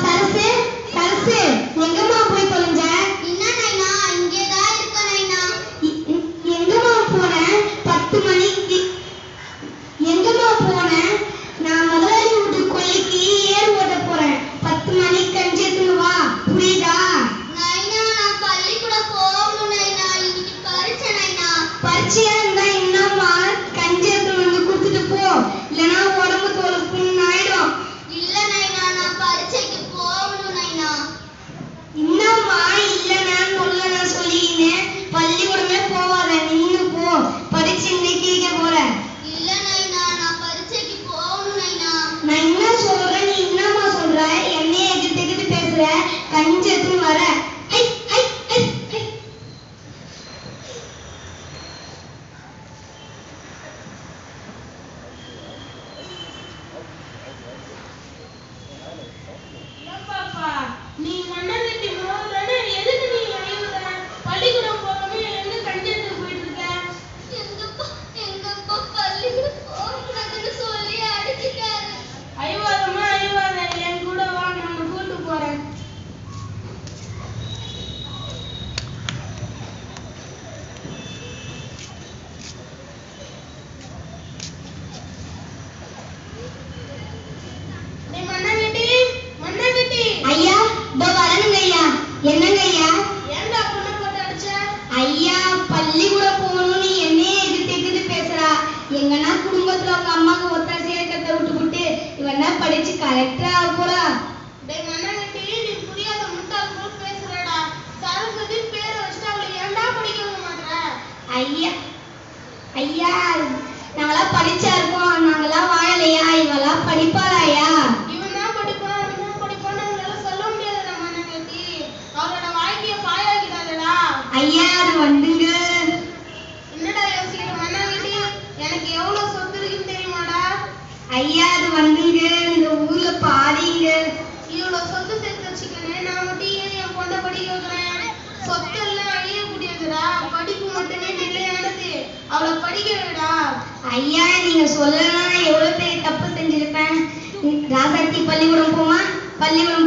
சரசு சரசு எங்கம்மா போய் தொலைஞ்ச? என்ன நைனா இங்கேதான் இருக்க நைனா. எங்கம்மா போன? 10 மணிக்கு எங்கம்மா போன? நான் முதலாளி வீட்டு கொல்லைக்கு ஏர் ஓட்ட போறேன். 10 மணிக்கு கஞ்சி எடுத்துன்னு வா, புரியுதா? நைனா நான் பள்ளிக்கூடம் போகணும் நைனா, இன்னைக்கு பரீட்சை நைனா. பரீட்சையா இருந்தா என்னம்மா, கஞ்சி எடுத்துன்னு வந்து கொடுத்துட்டு போ, இல்லைன்னா உடம்பு தோல் புண்ணு ஆயிடும். இல்ல நைனா நான் பரீட்சைக்கு போகணும் நைனா. என்னம்மா இல்லைன்னா சொல்லனா சொல்லிக்கின்னு பள்ளிக்கூடமே போவாத, நின்னு போ. பரீட்சை இன்னைக்கு கேட்க போற. இல்ல நைனா நான் பரீட்சைக்கு போகணும் நைனா. நான் என்ன சொல்றேன், நீ என்னம்மா சொல்ற? என்னைய எதிர்த்து எதிர்த்து பேசுற. கஞ்சி எடுத்துன்னு வர. High high high high. பாப்பா நீ மண்ணாங்கட்டி மோதுறனே, எதுக்கு நீ அழுகுற? பள்ளிக்கூடம் போகாம எங்க கஞ்சி எடுத்து போயிட்டு இருக்க? எங்கப்பா பள்ளிக்கூடம் போகக்கூடாதுன்னு சொல்லி அடிச்சுட்டாரு. அழுவாதம்மா அழுவாத, என் கூட வா, நான் உன்னை கூட்டு போறேன். டேய் மண்ணாங்கட்டி, மண்ணாங்கட்டி. ஐயா இதோ வரணுங்க ஐயா. என்னங்க ஐயா? ஏன்டா பொண்ணை போட்டு அடிச்ச? ஐயா பள்ளிக்கூடம் போகணும், நீ என்னைய எதிர்த்து எதிர்த்து பேசுறா. எங்கன்னா குடும்பத்துல உங்க அம்மாவுக்கு ஒத்தாசையா இருக்கிறத விட்டுவிட்டு இவன்னா படிச்சு கலெக்டர் ஆக போறா. டேய் மண்ணாங்கட்டி, நீ புரியாத முட்டாள் போல் பேசுறடா. சரஸ்வதி பேரை வச்சுட்டு அவளை ஏன்டா படிக்க வைக்க மாட்ற? ஐயா ஐயா நாங்களாம் படிச்சா இருக்கோம், நாங்களாம் வாழலையா? இவெல்லாம் படிப்பாளா ஐயா? இவன் தான் படிப்பான், அவன் தான் படிப்பான்னு உங்களால சொல்ல முடியாதுடா மண்ணாங்கட்டி. அவளோட வாழ்க்கைய பாழாக்கிடாதடா. ஐயா அது வந்துங்க. என்னடா யோசிக்கிற மண்ணாங்கட்டி? எனக்கு எவ்வளவு சொத்து இருக்குன்னு தெரியுமாடா? ஐயா அது வந்துங்க, இந்த ஊர்ல பாதிங்க. இவ்வளவு சொத்து சேர்த்து வச்சுக்கணும், நான் மட்டும் ஏன் என் பொண்ணை படிக்க வைக்கிறேன்? சொத்து எல்லாம் அழியக்கூடியதுடா, படிப்பு மட்டுமே நிலையானது. அவளை படிக்க வைடா. ஐயா நீங்க சொல்லலாம், எவ்வளவு பெரிய தப்பு செஞ்சிருப்பேன். ராசாத்தி பள்ளிக்கூடம் போமா, பள்ளிக்கூடம்